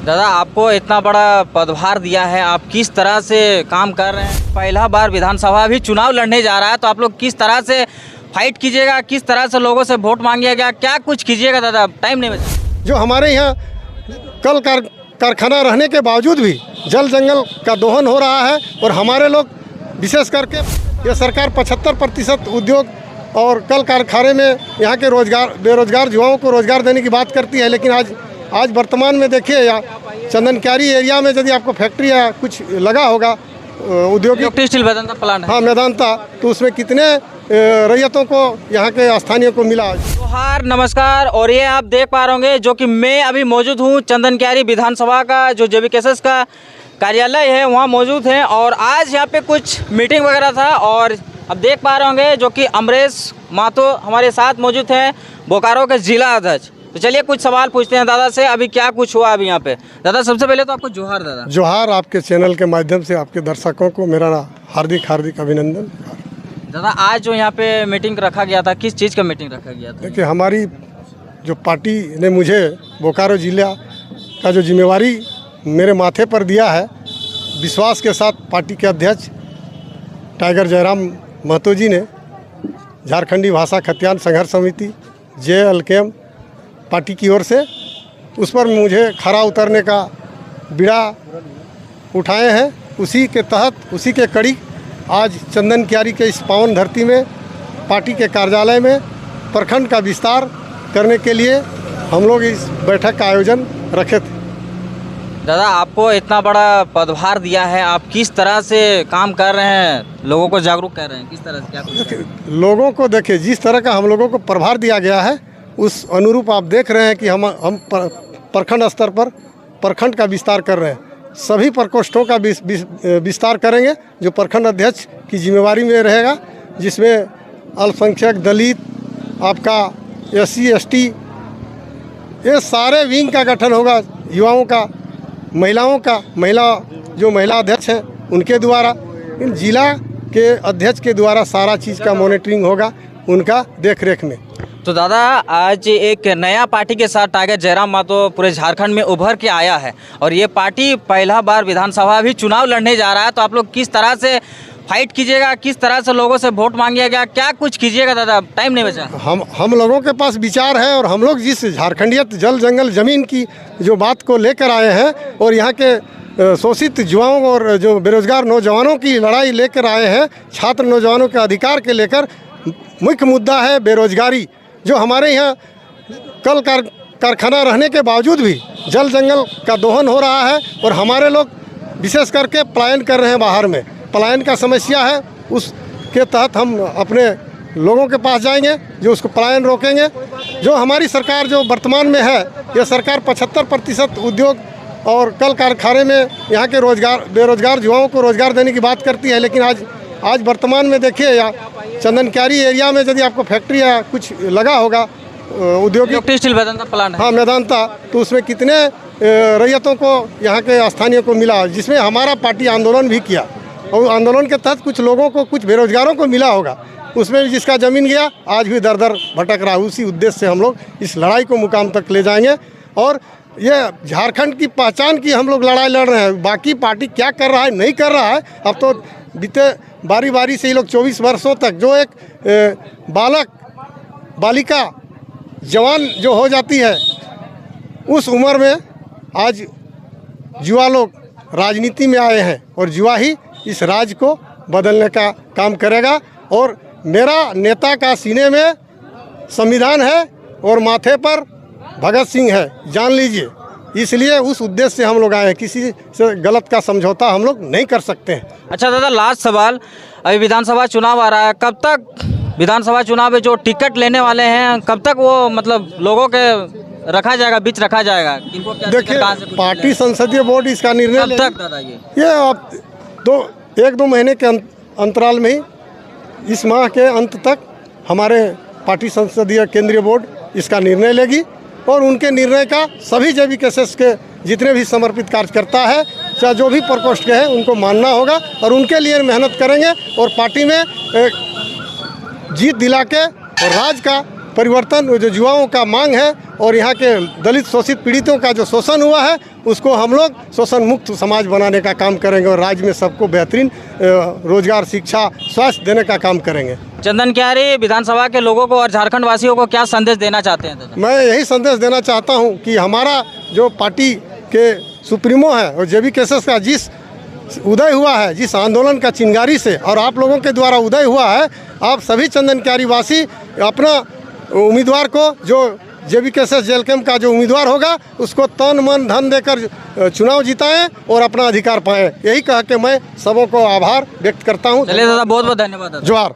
दादा, आपको इतना बड़ा पदभार दिया है, आप किस तरह से काम कर रहे हैं? पहला बार विधानसभा भी चुनाव लड़ने जा रहा है, तो आप लोग किस तरह से फाइट कीजिएगा, किस तरह से लोगों से वोट मांगिएगा, क्या कुछ कीजिएगा? दादा, टाइम नहीं बचा। जो हमारे यहाँ कल कारखाना रहने के बावजूद भी जल जंगल का दोहन हो रहा है और हमारे लोग विशेष करके ये सरकार 75% उद्योग और कल कारखाने में यहाँ के बेरोजगार युवाओं को रोजगार देने की बात करती है, लेकिन आज वर्तमान में देखिए या चंदनक्यारी एरिया में यदि आपको फैक्ट्री या कुछ लगा होगा औद्योगिक स्टील वेदांता प्लांट है। हाँ, वेदांता, तो उसमें कितने रैयतों को यहाँ के स्थानीय को मिला। जोहार, नमस्कार। और ये आप देख पा रहे होंगे जो कि मैं अभी मौजूद हूँ चंदनक्यारी विधानसभा का जो JVKS का कार्यालय है वहाँ मौजूद है, और आज यहाँ पे कुछ मीटिंग वगैरह था। और अब देख पा रहे होंगे जो कि अमरेश मातो हमारे साथ मौजूद हैं, बोकारो के जिला अध्यक्ष। तो चलिए कुछ सवाल पूछते हैं दादा से, अभी क्या कुछ हुआ अभी यहाँ पे। दादा, सबसे पहले तो आपको जोहार। दादा जोहार, आपके चैनल के माध्यम से आपके दर्शकों को मेरा हार्दिक अभिनंदन। दादा, आज जो यहाँ पे मीटिंग रखा गया था, किस चीज़ का मीटिंग रखा गया था? देखिए, हमारी जो पार्टी ने मुझे बोकारो जिला का जो जिम्मेवारी मेरे माथे पर दिया है, विश्वास के साथ पार्टी के अध्यक्ष टाइगर जयराम महतो जी ने झारखंडी भाषा खतियान संघर्ष समिति JLKM पार्टी की ओर से उस पर मुझे खरा उतरने का बीड़ा उठाए हैं। उसी के तहत, उसी के कड़ी आज चंदनक्यारी के इस पावन धरती में पार्टी के कार्यालय में प्रखंड का विस्तार करने के लिए हम लोग इस बैठक का आयोजन रखे थे। दादा, आपको इतना बड़ा पदभार दिया है, आप किस तरह से काम कर रहे हैं, लोगों को जागरूक कर रहे हैं, किस तरह से क्या कुछ? लोगों को देखिए, जिस तरह का हम लोगों को प्रभार दिया गया है उस अनुरूप आप देख रहे हैं कि हम प्रखंड स्तर पर प्रखंड का विस्तार कर रहे हैं। सभी प्रकोष्ठों का विस्तार करेंगे जो प्रखंड अध्यक्ष की जिम्मेवारी में रहेगा, जिसमें अल्पसंख्यक, दलित, आपका SC ST, ये सारे विंग का गठन होगा। युवाओं का, महिलाओं का, महिला अध्यक्ष हैं उनके द्वारा, इन जिला के अध्यक्ष के द्वारा सारा चीज़ का मॉनिटरिंग होगा उनका देखरेख में। तो दादा, आज एक नया पार्टी के साथ टाइगर जयराम महतो पूरे झारखंड में उभर के आया है, और ये पार्टी पहला बार विधानसभा भी चुनाव लड़ने जा रहा है, तो आप लोग किस तरह से फाइट कीजिएगा, किस तरह से लोगों से वोट मांगिएगा, क्या कुछ कीजिएगा? दादा, टाइम नहीं बचा। हम लोगों के पास विचार है, और हम लोग जिस झारखंडियत जल जंगल ज़मीन की जो बात को लेकर आए हैं और यहाँ के शोषित युवाओं और जो बेरोजगार नौजवानों की लड़ाई लेकर आए हैं, छात्र नौजवानों के अधिकार के लेकर मुख्य मुद्दा है बेरोजगारी। जो हमारे यहाँ कल कारखाना रहने के बावजूद भी जल जंगल का दोहन हो रहा है और हमारे लोग विशेष करके पलायन कर रहे हैं बाहर में। पलायन का समस्या है, उसके तहत हम अपने लोगों के पास जाएंगे जो उसको पलायन रोकेंगे। जो हमारी सरकार जो वर्तमान में है, यह सरकार 75% उद्योग और कल कारखाने में यहाँ के बेरोजगार युवाओं को रोजगार देने की बात करती है, लेकिन आज वर्तमान में देखिए या चंदनक्यारी एरिया में यदि आपको फैक्ट्री या कुछ लगा होगा औद्योगिक स्टील वेदांता प्लांट है। हाँ, वेदांता, तो उसमें कितने रैयतों को यहाँ के स्थानीय को मिला, जिसमें हमारा पार्टी आंदोलन भी किया, और आंदोलन के तहत कुछ लोगों को, कुछ बेरोजगारों को मिला होगा, उसमें भी जिसका ज़मीन गया आज भी दर दर भटक रहा है। उसी उद्देश्य से हम लोग इस लड़ाई को मुकाम तक ले जाएंगे, और ये झारखंड की पहचान की हम लोग लड़ाई लड़ रहे हैं। बाकी पार्टी क्या कर रहा है, नहीं कर रहा है, अब तो बीते बारी से ये लोग 24 वर्षों तक जो एक बालक बालिका जवान जो हो जाती है, उस उम्र में आज युवा लोग राजनीति में आए हैं, और युवा ही इस राज्य को बदलने का काम करेगा। और मेरा नेता का सीने में संविधान है और माथे पर भगत सिंह है, जान लीजिए। इसलिए उस उद्देश्य से हम लोग आए हैं, किसी से गलत का समझौता हम लोग नहीं कर सकते हैं। अच्छा दादा, लास्ट सवाल, अभी विधानसभा चुनाव आ रहा है, कब तक विधानसभा चुनाव में जो टिकट लेने वाले हैं, कब तक वो मतलब लोगों के रखा जाएगा, बीच रखा जाएगा? देखिए, पार्टी संसदीय बोर्ड इसका निर्णय कब तक दादा? ये अब 1-2 महीने के अंतराल में ही, इस माह के अंत तक हमारे पार्टी संसदीय केंद्रीय बोर्ड इसका निर्णय लेगी, और उनके निर्णय का सभी JVKS के जितने भी समर्पित कार्यकर्ता है, चाहे जो भी प्रकोष्ठ के हैं, उनको मानना होगा, और उनके लिए मेहनत करेंगे, और पार्टी में जीत दिला के और राज्य का परिवर्तन, जो युवाओं का मांग है और यहाँ के दलित शोषित पीड़ितों का जो शोषण हुआ है, उसको हम लोग शोषण मुक्त समाज बनाने का काम करेंगे और राज्य में सबको बेहतरीन रोजगार, शिक्षा, स्वास्थ्य देने का काम करेंगे। चंदन क्यारी विधानसभा के लोगों को और झारखंड वासियों को क्या संदेश देना चाहते हैं दादा? मैं यही संदेश देना चाहता हूं कि हमारा जो पार्टी के सुप्रीमो है और जेबी केसेस का जिस उदय हुआ है, जिस आंदोलन का चिंगारी से और आप लोगों के द्वारा उदय हुआ है, आप सभी चंदन क्यारी वासी अपना उम्मीदवार को, जो जेबी केसेस जेल कैंप का जो उम्मीदवार होगा, उसको तन मन धन देकर चुनाव जिताएं और अपना अधिकार पाएं। यही कह के मैं सबों को आभार व्यक्त करता हूं। चलिए दादा, बहुत बहुत धन्यवाद दादा। जोहार।